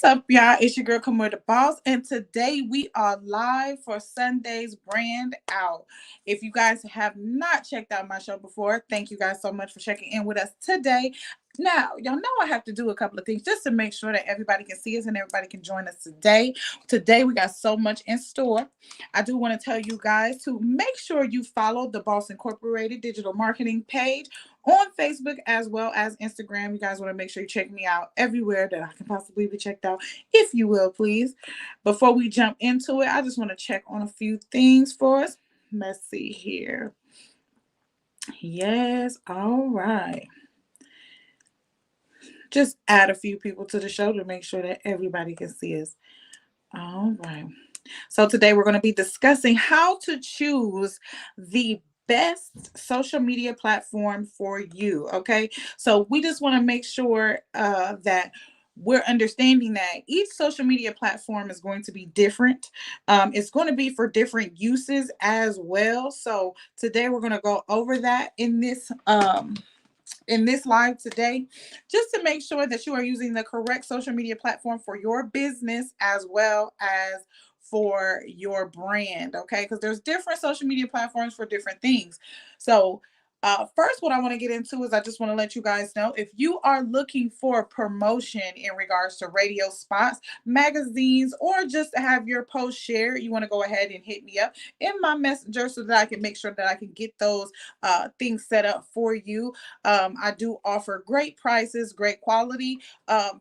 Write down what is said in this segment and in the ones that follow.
What's up, y'all? It's your girl, Kamora the Boss, and today we are live for Sunday's Brand Out. If you guys have not checked out my show before, thank you guys so much for checking in with us today. Now, y'all know I have to do a couple of things just to make sure that everybody can see us and everybody can join us today. Today, we got so much in store. I do want to tell you guys to make sure you follow the Boss Incorporated digital marketing page on Facebook as well as Instagram. You guys want to make sure you check me out everywhere that I can possibly be checked out, if you will, please. Before we jump into it, I just want to check on a few things for us. Let's see here. Yes, all right. Just add a few people to the show to make sure that everybody can see us. All right. So today we're going to be discussing how to choose the best social media platform for you. Okay. So we just want to make sure that we're understanding that each social media platform is going to be different. It's going to be for different uses as well. So today we're going to go over that in this live today, just to make sure that you are using the correct social media platform for your business as well as for your brand. Okay, because there's different social media platforms for different things. So first, what I want to get into is I just want to let you guys know, if you are looking for promotion in regards to radio spots, magazines, or just to have your post shared, you want to go ahead and hit me up in my messenger so that I can make sure that I can get those things set up for you. I do offer great prices, great quality,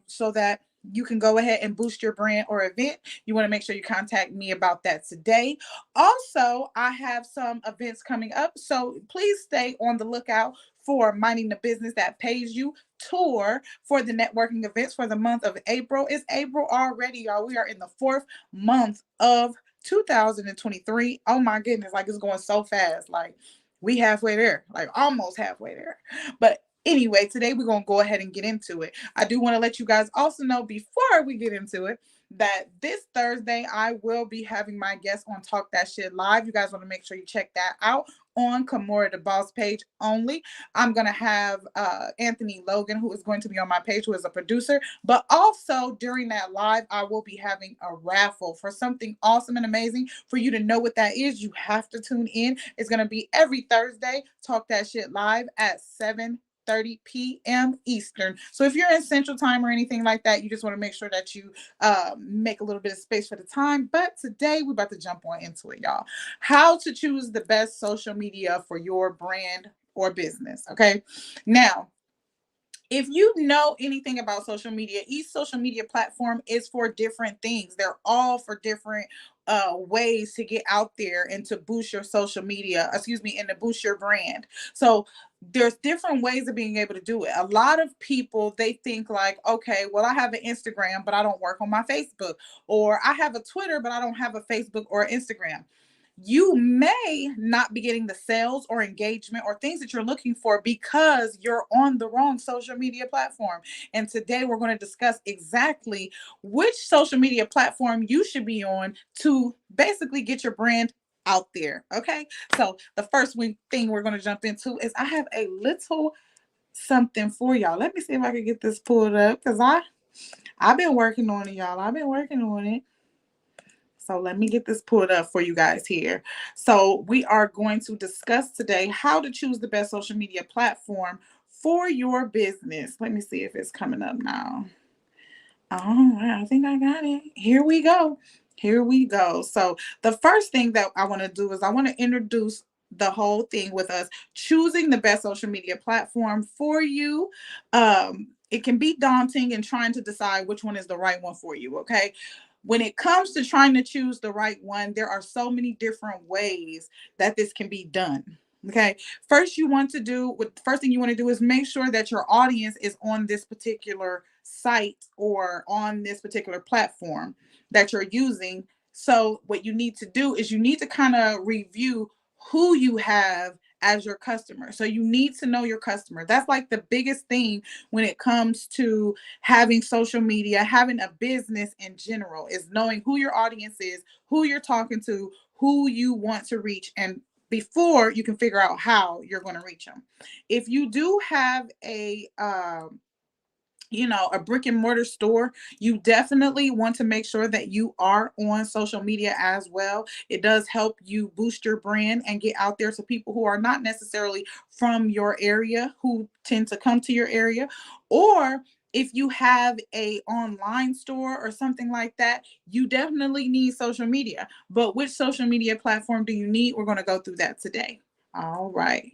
so that you can go ahead and boost your brand or event. You want to make sure you contact me about that today. Also, I have some events coming up, so please stay on the lookout for Minding the Business That Pays You tour for the networking events for the month of April. It's April already, y'all. We are in the fourth month of 2023. Oh my goodness, like it's going so fast. Like we halfway there, like almost halfway there. But anyway, today we're going to go ahead and get into it. I do want to let you guys also know before we get into it that this Thursday I will be having my guest on Talk That Shit Live. You guys want to make sure you check that out on Kamora the Boss page only. I'm going to have Anthony Logan, who is going to be on my page, who is a producer. But also during that live, I will be having a raffle for something awesome and amazing. For you to know what that is, you have to tune in. It's going to be every Thursday, Talk That Shit Live at 7:30 p.m. Eastern. So if you're in Central Time or anything like that, you just want to make sure that you make a little bit of space for the time. But today we're about to jump on into it, y'all. How to choose the best social media for your brand or business. Okay. Now, if you know anything about social media, each social media platform is for different things. They're all for different ways to get out there and to boost your social media, excuse me, and to boost your brand. So there's different ways of being able to do it. A lot of people, they think like, okay, well, I have an Instagram, but I don't work on my Facebook, or I have a Twitter, but I don't have a Facebook or Instagram. You may not be getting the sales or engagement or things that you're looking for because you're on the wrong social media platform. And today we're going to discuss exactly which social media platform you should be on to basically get your brand out there. Okay. So the first thing we're going to jump into is I have a little something for y'all. Let me see if I can get this pulled up because I've been working on it, y'all. I've been working on it. So let me get this pulled up for you guys here. So we are going to discuss today how to choose the best social media platform for your business. Let me see if it's coming up now. Oh, I think I got it. Here we go. Here we go. So the first thing that I want to do is I want to introduce the whole thing with us choosing the best social media platform for you. It can be daunting in trying to decide which one is the right one for you. Okay. When it comes to trying to choose the right one, there are so many different ways that this can be done. Okay. First thing you want to do is make sure that your audience is on this particular site or on this particular platform that you're using. So what you need to do is you need to kind of review who you have as your customer. So you need to know your customer. That's like the biggest thing when it comes to having social media, having a business in general, is knowing who your audience is, who you're talking to, who you want to reach, and before you can figure out how you're going to reach them. If you do have a brick and mortar store, you definitely want to make sure that you are on social media as well. It does help you boost your brand and get out there to people who are not necessarily from your area, who tend to come to your area. Or if you have a online store or something like that, you definitely need social media. But which social media platform do you need? We're going to go through that today. All right.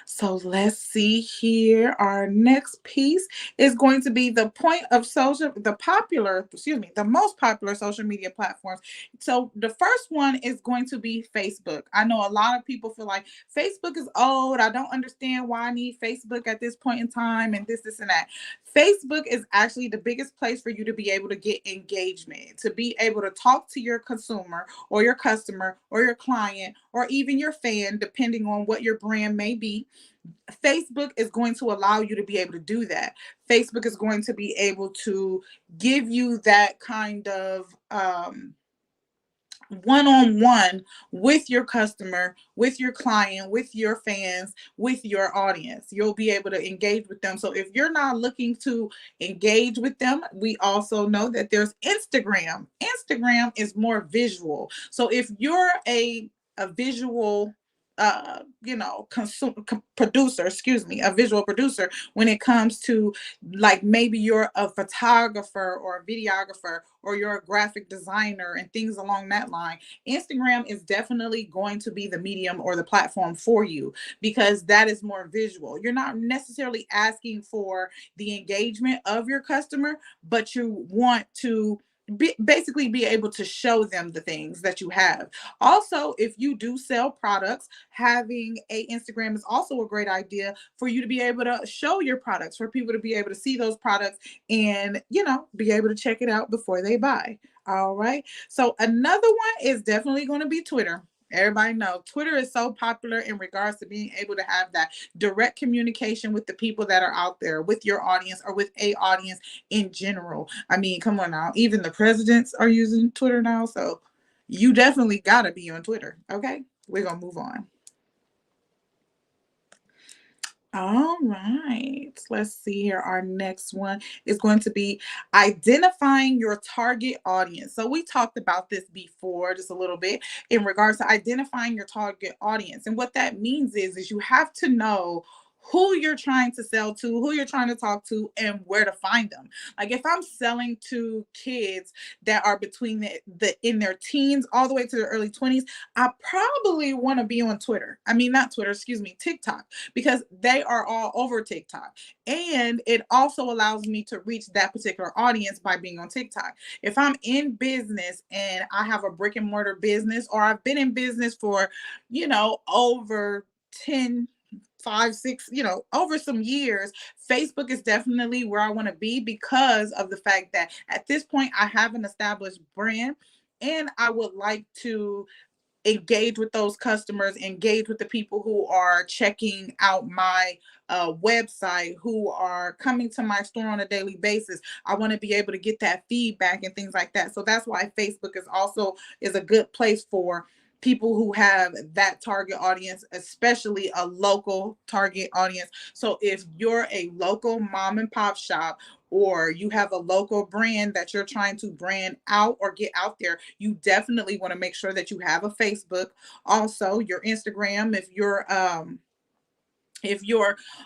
So let's see here. Our next piece is going to be the point of the most popular social media platforms. So the first one is going to be Facebook. I know a lot of people feel like Facebook is old. I don't understand why I need Facebook at this point in time and this, and that. Facebook is actually the biggest place for you to be able to get engagement, to be able to talk to your consumer or your customer or your client or even your fan, depending on what your brand may be. Facebook is going to allow you to be able to do that. Facebook is going to be able to give you that kind of one-on-one with your customer, with your client, with your fans, with your audience. You'll be able to engage with them. So if you're not looking to engage with them, we also know that there's Instagram. Instagram is more visual. So if you're a visual producer, a visual producer, when it comes to, like, maybe you're a photographer or a videographer or you're a graphic designer and things along that line, Instagram is definitely going to be the medium or the platform for you, because that is more visual. You're not necessarily asking for the engagement of your customer, but you want to basically be able to show them the things that you have. Also, if you do sell products, having a Instagram is also a great idea for you to be able to show your products, for people to be able to see those products and, be able to check it out before they buy. All right. So another one is definitely going to be Twitter. Everybody know Twitter is so popular in regards to being able to have that direct communication with the people that are out there, with your audience or with a audience in general. I mean, come on now. Even the presidents are using Twitter now. So you definitely got to be on Twitter. Okay. We're going to move on. All right. Let's see here. Our next one is going to be identifying your target audience. So we talked about this before just a little bit in regards to identifying your target audience. And what that means is you have to know who you're trying to sell to, who you're trying to talk to, and where to find them. Like if I'm selling to kids that are between the in their teens all the way to their early 20s, I probably want to be on Twitter. I mean, not Twitter, excuse me, TikTok, because they are all over TikTok. And it also allows me to reach that particular audience by being on TikTok. If I'm in business and I have a brick and mortar business, or I've been in business for, over 10, 5, 6, over some years, Facebook is definitely where I want to be, because of the fact that at this point I have an established brand and I would like to engage with those customers, engage with the people who are checking out my website, who are coming to my store on a daily basis. I want to be able to get that feedback and things like that. So that's why Facebook is a good place for people who have that target audience, especially a local target audience. So if you're a local mom and pop shop, or you have a local brand that you're trying to brand out or get out there, you definitely want to make sure that you have a Facebook. Also, your Instagram, if you're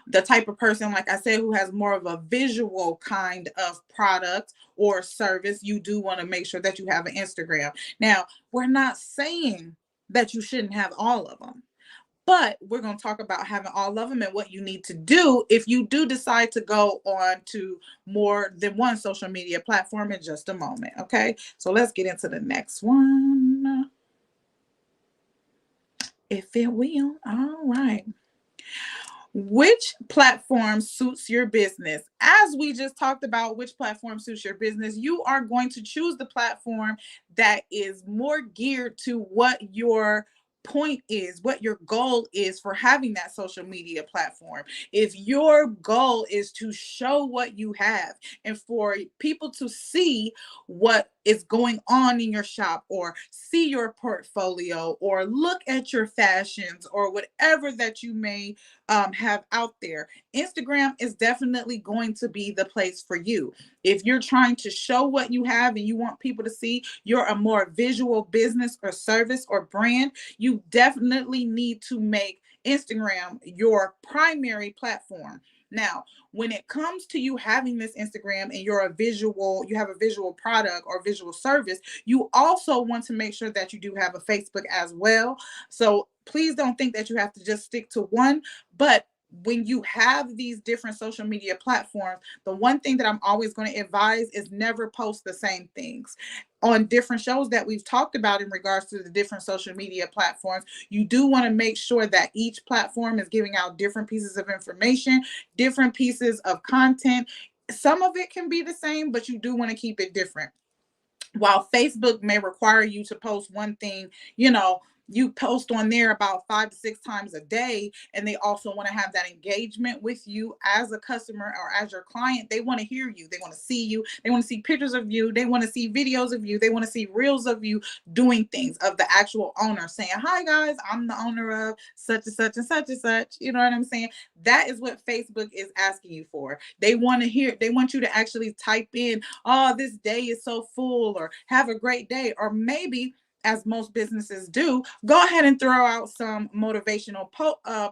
the type of person, like I said, who has more of a visual kind of product or service, you do want to make sure that you have an Instagram. Now, we're not saying that you shouldn't have all of them, but we're going to talk about having all of them and what you need to do if you do decide to go on to more than one social media platform in just a moment. Okay, so let's get into the next one, if it will. All right. Which platform suits your business? As we just talked about which platform suits your business, you are going to choose the platform that is more geared to what your point is, what your goal is for having that social media platform. If your goal is to show what you have and for people to see what is going on in your shop, or see your portfolio, or look at your fashions, or whatever that you may have out there. Instagram is definitely going to be the place for you. If you're trying to show what you have and you want people to see you're a more visual business or service or brand, you definitely need to make Instagram your primary platform. Now, when it comes to you having this Instagram and you have a visual product or visual service, you also want to make sure that you do have a Facebook as well. So please don't think that you have to just stick to one, but when you have these different social media platforms, the one thing that I'm always going to advise is never post the same things. On different shows that we've talked about in regards to the different social media platforms, you do want to make sure that each platform is giving out different pieces of information, different pieces of content. Some of it can be the same, but you do want to keep it different. While Facebook may require you to post one thing, you post on there about 5 to 6 times a day, and they also want to have that engagement with you as a customer or as your client. They want to hear you, they want to see you, they want to see pictures of you, they want to see videos of you, they want to see reels of you doing things, of the actual owner saying, "Hi guys, I'm the owner of such and such and such and such." You know what I'm saying? That is what Facebook is asking you for. They want you to actually type in, "Oh, this day is so full," or "Have a great day," or maybe, as most businesses do, go ahead and throw out some motivational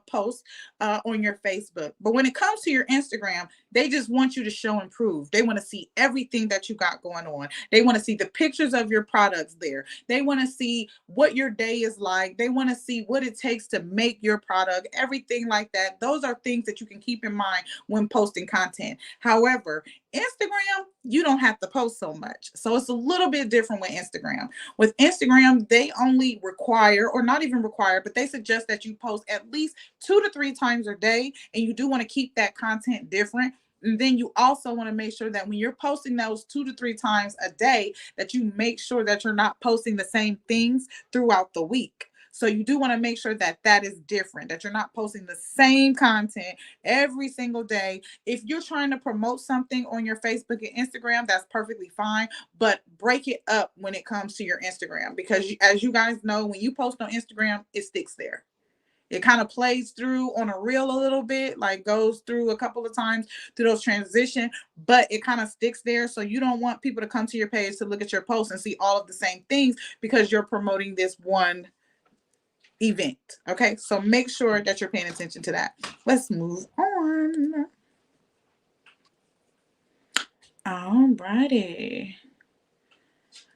posts on your Facebook. But when it comes to your Instagram, they just want you to show and prove. They want to see everything that you got going on. They want to see the pictures of your products there. They want to see what your day is like. They want to see what it takes to make your product, everything like that. Those are things that you can keep in mind when posting content. However, Instagram, you don't have to post so much. So it's a little bit different with Instagram. With Instagram, they only require, or not even require, but they suggest that you post at least 2 to 3 times a day. And you do want to keep that content different. And then you also want to make sure that when you're posting those 2 to 3 times a day, that you make sure that you're not posting the same things throughout the week. So you do want to make sure that that is different, that you're not posting the same content every single day. If you're trying to promote something on your Facebook and Instagram, that's perfectly fine, but break it up when it comes to your Instagram, because as you guys know, when you post on Instagram, it sticks there. It kind of plays through on a reel a little bit, like goes through a couple of times through those transition, but it kind of sticks there. So you don't want people to come to your page to look at your posts and see all of the same things because you're promoting this one event. Okay, so make sure that you're paying attention to that. Let's move on. Alrighty.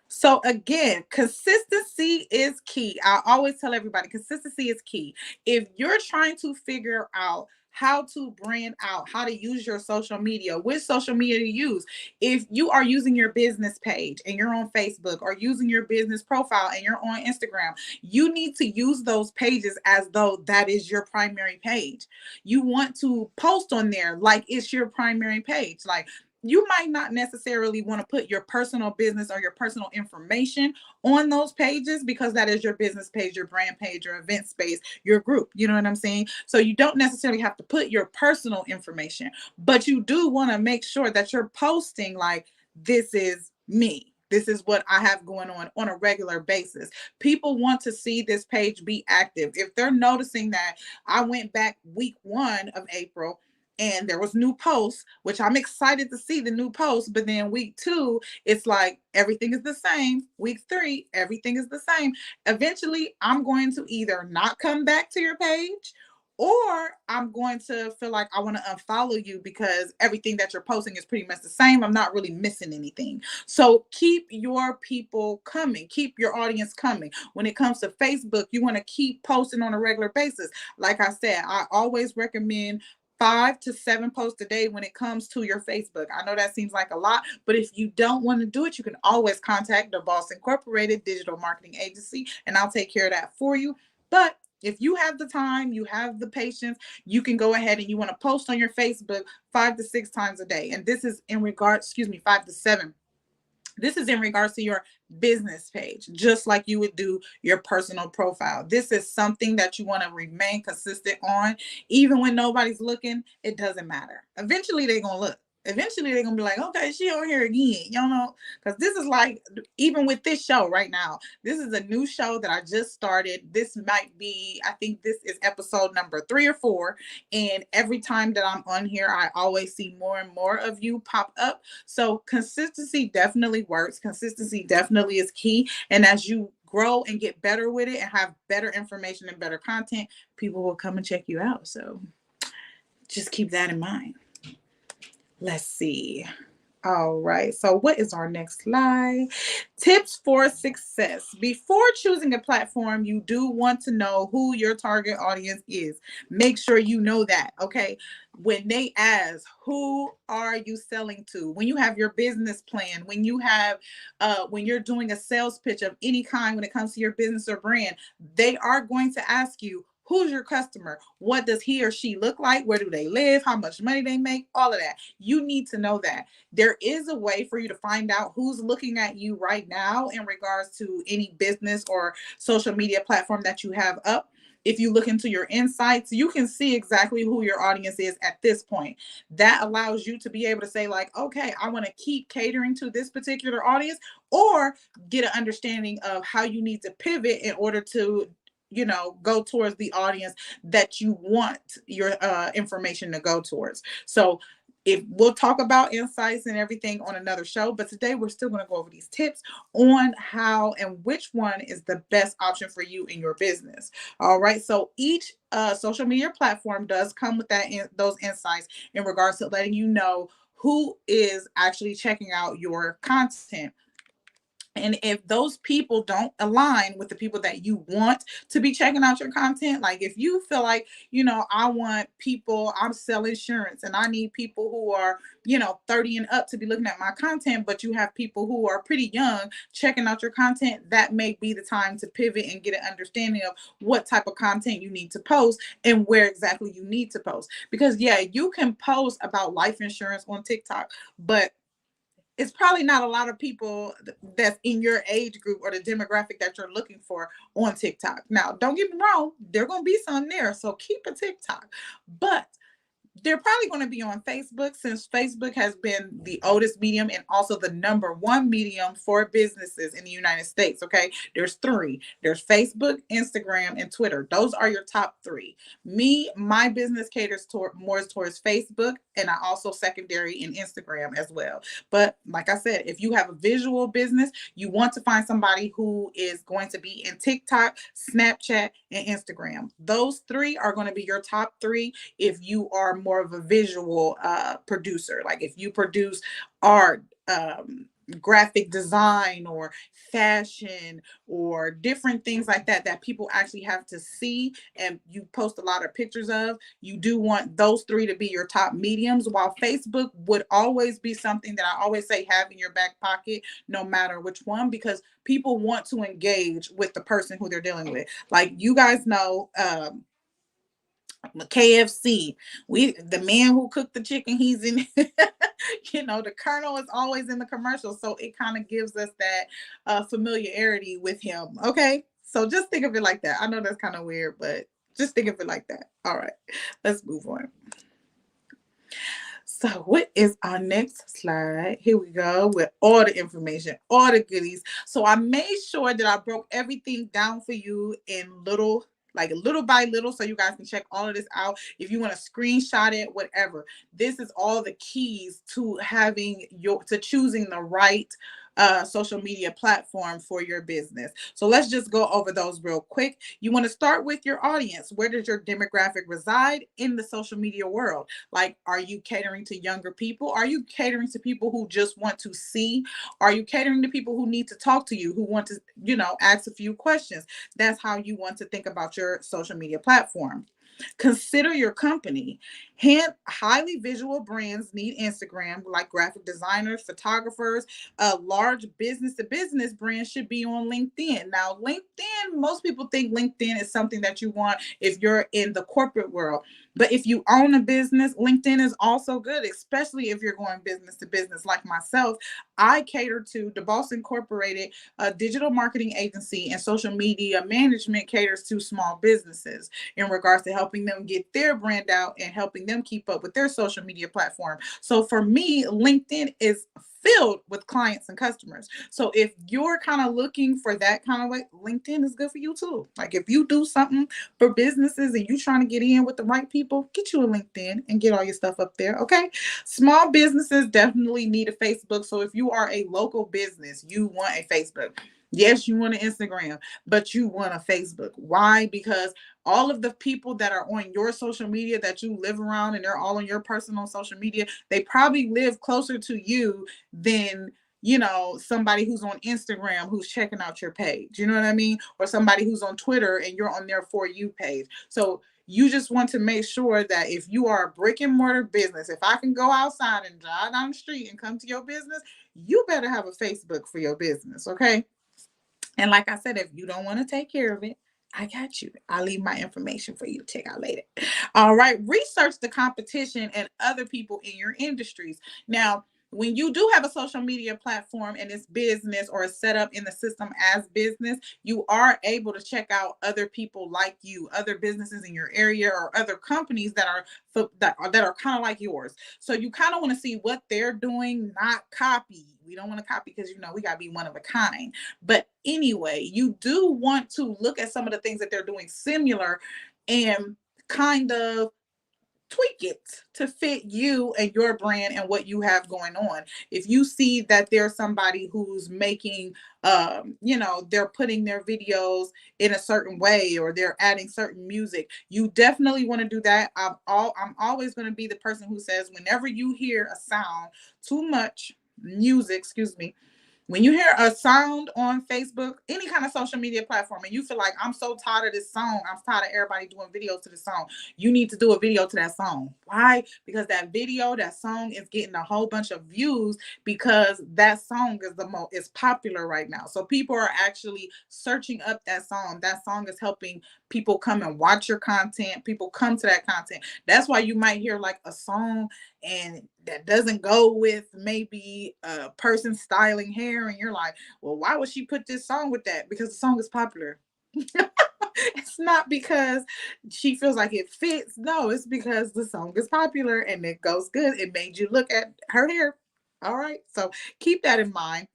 So again, consistency is key. I always tell everybody consistency is key. If you're trying to figure out how to brand out, how to use your social media, which social media to use, if you are using your business page and you're on Facebook, or using your business profile and you're on Instagram, you need to use those pages as though that is your primary page. You want to post on there like it's your primary page. Like, you might not necessarily want to put your personal business or your personal information on those pages, because that is your business page, your brand page, your event space, your group. You know what I'm saying? So you don't necessarily have to put your personal information, but you do want to make sure that you're posting like, "This is me. This is what I have going on a regular basis." People want to see this page be active. If they're noticing that I went back week 1 of April and there was new posts, which I'm excited to see the new posts, but then week 2, it's like everything is the same. Week 3, everything is the same. Eventually, I'm going to either not come back to your page, or I'm going to feel like I want to unfollow you because everything that you're posting is pretty much the same. I'm not really missing anything. So keep your people coming, keep your audience coming. When it comes to Facebook, you want to keep posting on a regular basis. Like I said, I always recommend 5 to 7 posts a day when it comes to your Facebook. I know that seems like a lot, but if you don't want to do it, you can always contact the Boss Incorporated Digital Marketing Agency, and I'll take care of that for you. But if you have the time, you have the patience, you can go ahead and you want to post on your Facebook 5 to 6 times a day. And this is in regards, 5 to 7. This is in regards to your business page, just like you would do your personal profile. This is something that you want to remain consistent on. Even when nobody's looking, it doesn't matter. Eventually, they're going to look. eventually they're gonna be like, okay, she on here again, you know, because this is like, even with this show right now, this is a new show that I just started. This might be, I think this is episode number 3 or 4, and every time that I'm on here, I always see more and more of you pop up. So consistency definitely works. Consistency definitely is key, and as you grow and get better with it and have better information and better content, people will come and check you out. So just keep that in mind. Let's see. All right. So, what is our next slide? Tips for success. Before choosing a platform, you do want to know who your target audience is. Make sure you know that. Okay. When they ask, who are you selling to? When you have your business plan, when you're doing a sales pitch of any kind, when it comes to your business or brand, they are going to ask you, who's your customer? What does he or she look like? Where do they live? How much money they make? All of that. You need to know that. There is a way for you to find out who's looking at you right now in regards to any business or social media platform that you have up. If you look into your insights, you can see exactly who your audience is at this point. That allows you to be able to say, like, okay, I want to keep catering to this particular audience, or get an understanding of how you need to pivot in order to, go towards the audience that you want your information to go towards. So if we'll talk about insights and everything on another show, but today we're still going to go over these tips on how and which one is the best option for you in your business. All right. So each social media platform does come with those insights in regards to letting you know who is actually checking out your content. And if those people don't align with the people that you want to be checking out your content, like if you feel like, I want people, I'm selling insurance and I need people who are, 30 and up to be looking at my content, but you have people who are pretty young checking out your content, that may be the time to pivot and get an understanding of what type of content you need to post and where exactly you need to post. Because yeah, you can post about life insurance on TikTok, but it's probably not a lot of people that's in your age group or the demographic that you're looking for on TikTok. Now, don't get me wrong, there are going to be some there, so keep a TikTok. But they're probably going to be on Facebook, since Facebook has been the oldest medium and also the number one medium for businesses in the United States. Okay. There's three. There's Facebook, Instagram, and Twitter. Those are your top three. My business caters more towards Facebook, and I also secondary in Instagram as well. But like I said, if you have a visual business, you want to find somebody who is going to be in TikTok, Snapchat, and Instagram. Those three are going to be your top three if you are more of a visual producer. Like if you produce art, graphic design, or fashion, or different things like that people actually have to see, and you post a lot of pictures of, you do want those three to be your top mediums, while Facebook would always be something that I always say have in your back pocket no matter which one, because people want to engage with the person who they're dealing with. Like you guys know, KFC. The man who cooked the chicken, he's in the colonel is always in the commercial. So it kind of gives us that familiarity with him. Okay. So just think of it like that. I know that's kind of weird, but just think of it like that. All right. Let's move on. So what is our next slide? Here we go with all the information, all the goodies. So I made sure that I broke everything down for you in little by little, so you guys can check all of this out. If you want to screenshot it, whatever. This is all the keys to choosing the right social media platform for your business. So let's just go over those real quick. You want to start with your audience. Where does your demographic reside in the social media world? Like, are you catering to younger people? Are you catering to people who just want to see? Are you catering to people who need to talk to you, who want to, ask a few questions? That's how you want to think about your social media platform. Consider your company. Highly visual brands need Instagram, like graphic designers, photographers. Large large business to business brand should be on LinkedIn. Now, LinkedIn, most people think LinkedIn is something that you want if you're in the corporate world. But if you own a business, LinkedIn is also good, especially if you're going business to business like myself. I cater to DeBoss Incorporated, a digital marketing agency, and social media management caters to small businesses in regards to helping them get their brand out and helping them keep up with their social media platform. So for me, LinkedIn is filled with clients and customers. So if you're kind of looking for that kind of way, LinkedIn is good for you too. Like if you do something for businesses and you trying to get in with the right people, get you a LinkedIn and get all your stuff up there. Okay. Small businesses definitely need a Facebook. So if you are a local business, you want a Facebook. Yes, you want an Instagram, but you want a Facebook. Why? Because all of the people that are on your social media that you live around and they're all on your personal social media, they probably live closer to you than somebody who's on Instagram who's checking out your page. You know what I mean? Or somebody who's on Twitter and you're on their For You page. So you just want to make sure that if you are a brick and mortar business, if I can go outside and drive down the street and come to your business, you better have a Facebook for your business. Okay. And like I said, if you don't want to take care of it, I got you. I'll leave my information for you to check out later. All right. Research the competition and other people in your industries. Now, when you do have a social media platform and it's business or it's set up in the system as business, you are able to check out other people like you, other businesses in your area, or other companies that are kind of like yours. So you kind of want to see what they're doing, not copy. We don't want to copy because we got to be one of a kind. But anyway, you do want to look at some of the things that they're doing similar and kind of tweak it to fit you and your brand and what you have going on. If you see that there's somebody who's making they're putting their videos in a certain way or they're adding certain music, you definitely want to do that. I'm always going to be the person who says whenever you hear a sound too much music, excuse me, when you hear a sound on Facebook, any kind of social media platform, and you feel like I'm so tired of this song, I'm tired of everybody doing videos to the song, you need to do a video to that song. Why? Because that video, that song is getting a whole bunch of views because that song is popular right now. So people are actually searching up that song. That song is helping people come and watch your content. People come to that content. That's why you might hear like a song and that doesn't go with maybe a person styling hair and you're like, well, why would she put this song with that? Because the song is popular. It's not because she feels like it fits. No, it's because the song is popular and it goes good. It made you look at her hair. All right. So keep that in mind.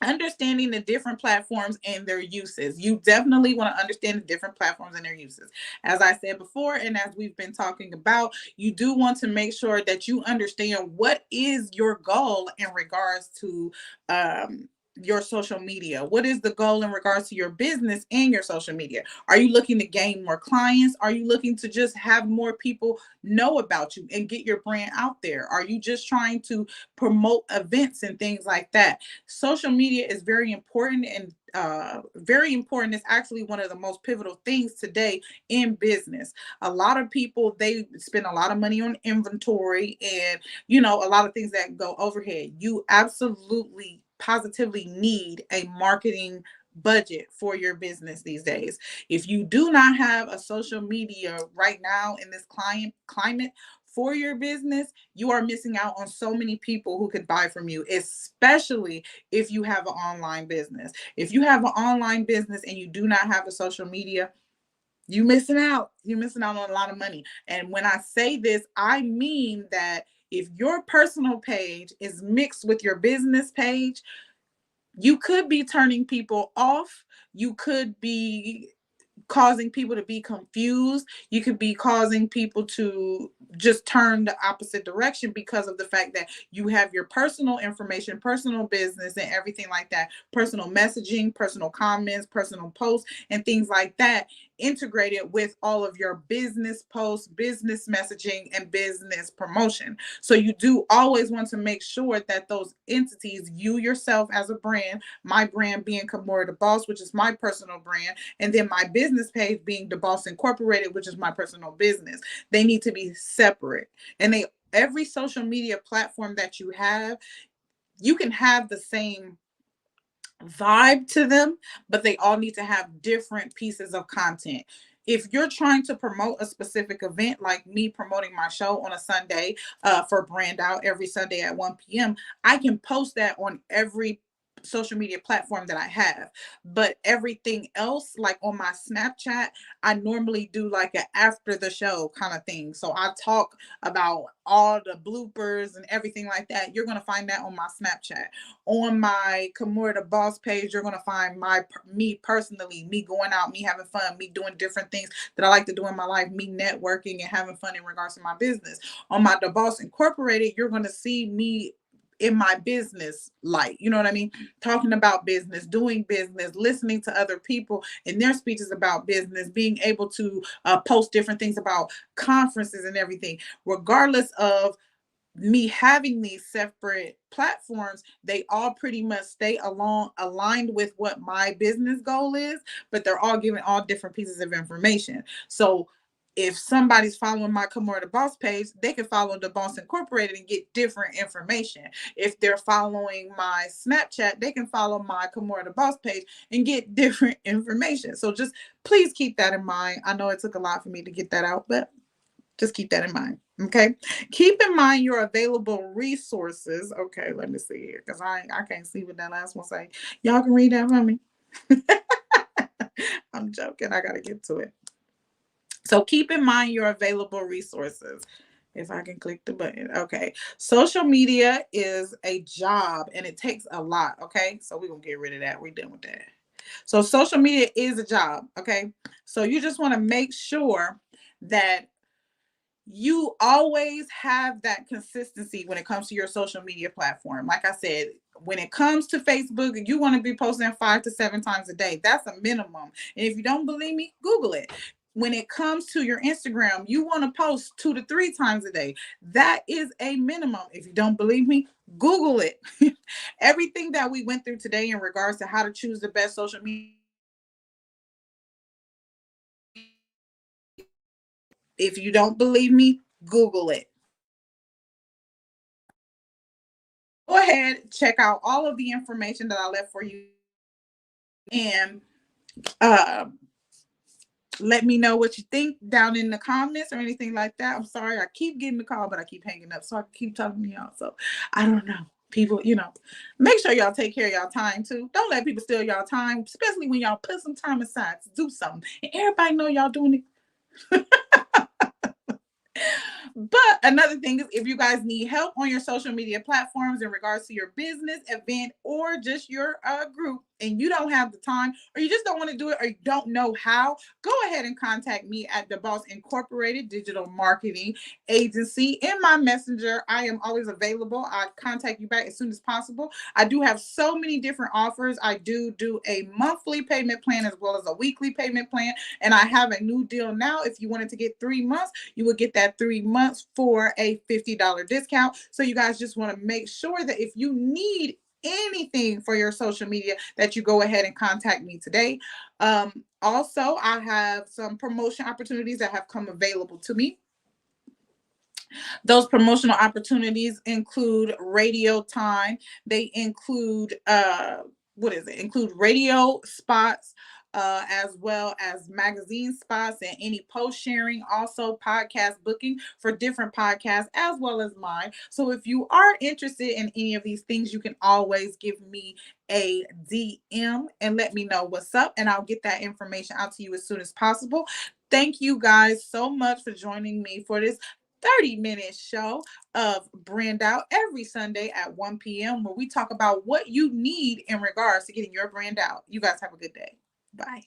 Understanding the different platforms and their uses. You definitely want to understand the different platforms and their uses. As I said before, and as we've been talking about, you do want to make sure that you understand what is your goal in regards to your social media. What is the goal in regards to your business and your social media? Are you looking to gain more clients? Are you looking to just have more people know about you and get your brand out there? Are you just trying to promote events and things like that? Social media is very important and very important. It's actually one of the most pivotal things today in business. A lot of people, they spend a lot of money on inventory and a lot of things that go overhead. You absolutely positively need a marketing budget for your business these days. If you do not have a social media right now in this climate for your business, you are missing out on so many people who could buy from you, especially if you have an online business. If you have an online business and you do not have a social media, you're missing out. You're missing out on a lot of money. And when I say this, I mean that if your personal page is mixed with your business page, you could be turning people off. You could be causing people to be confused. You could be causing people to just turn the opposite direction because of the fact that you have your personal information, personal business, and everything like that, personal messaging, personal comments, personal posts, and things like that integrated with all of your business posts, business messaging, and business promotion. So you do always want to make sure that those entities, you yourself as a brand, my brand being Kimora the Boss, which is my personal brand, and then my business page being DeBoss Incorporated, which is my personal business, they need to be separate. And every social media platform that you have, you can have the same vibe to them, but they all need to have different pieces of content. If you're trying to promote a specific event, like me promoting my show on a Sunday for Brand Out every Sunday at 1 p.m., I can post that on every social media platform that I have. But everything else, like on my Snapchat, I normally do like an after the show kind of thing. So I talk about all the bloopers and everything like that. You're going to find that on my Snapchat. On my Kimora the Boss page, you're gonna find me personally, me going out, me having fun, me doing different things that I like to do in my life, me networking and having fun in regards to my business. On my The Boss Incorporated, you're gonna see me in my business light, you know what I mean? Talking about business, doing business, listening to other people and their speeches about business, being able to post different things about conferences and everything, regardless of me having these separate platforms. They all pretty much stay along aligned with what my business goal is, but they're all giving all different pieces of information. So if somebody's following my Kimora the Boss page, they can follow The Boss Incorporated and get different information. If they're following my Snapchat, they can follow my Kimora the Boss page and get different information. So just please keep that in mind. I know it took a lot for me to get that out, but just keep that in mind. Okay. Keep in mind your available resources. Okay, let me see here because I can't see what that last one say. Y'all can read that for me. I'm joking. I gotta get to it. So keep in mind your available resources. If I can click the button. Okay. Social media is a job and it takes a lot. Okay. So we're gonna get rid of that. We're done with that. So social media is a job. Okay. So you just want to make sure that you always have that consistency when it comes to your social media platform. Like I said, when it comes to Facebook, you want to be posting 5 to 7 times a day. That's a minimum. And if you don't believe me, Google it. When it comes to your Instagram, you want to post 2 to 3 times a day. That is a minimum. If you don't believe me, Google it. Everything that we went through today in regards to how to choose the best social media. If you don't believe me, Google it. Go ahead, check out all of the information that I left for you, and uh, let me know what you think down in the comments or anything like that. I'm sorry, I keep getting the call, but I keep hanging up, so I keep talking to y'all. So I don't know. People, make sure y'all take care of y'all time too. Don't let people steal y'all time, especially when y'all put some time aside to do something. And everybody know y'all doing it. But another thing is, if you guys need help on your social media platforms in regards to your business, event, or just your group, and you don't have the time, or you just don't want to do it, or you don't know how, go ahead and contact me at The Boss Incorporated Digital Marketing Agency in my messenger. I am always available. I contact you back as soon as possible. I do have so many different offers. I do a monthly payment plan as well as a weekly payment plan, and I have a new deal now. If you wanted to get 3 months, you would get that 3 months for a $50 discount. So you guys just want to make sure that if you need anything for your social media, that you go ahead and contact me today. Also, I have some promotion opportunities that have come available to me. Those promotional opportunities include radio time. They include include radio spots, as well as magazine spots and any post sharing, also podcast booking for different podcasts as well as mine. So if you are interested in any of these things, you can always give me a DM and let me know what's up, and I'll get that information out to you as soon as possible. Thank you guys so much for joining me for this 30-minute show of Brand Out every Sunday at 1 p.m., where we talk about what you need in regards to getting your brand out. You guys have a good day. Bye.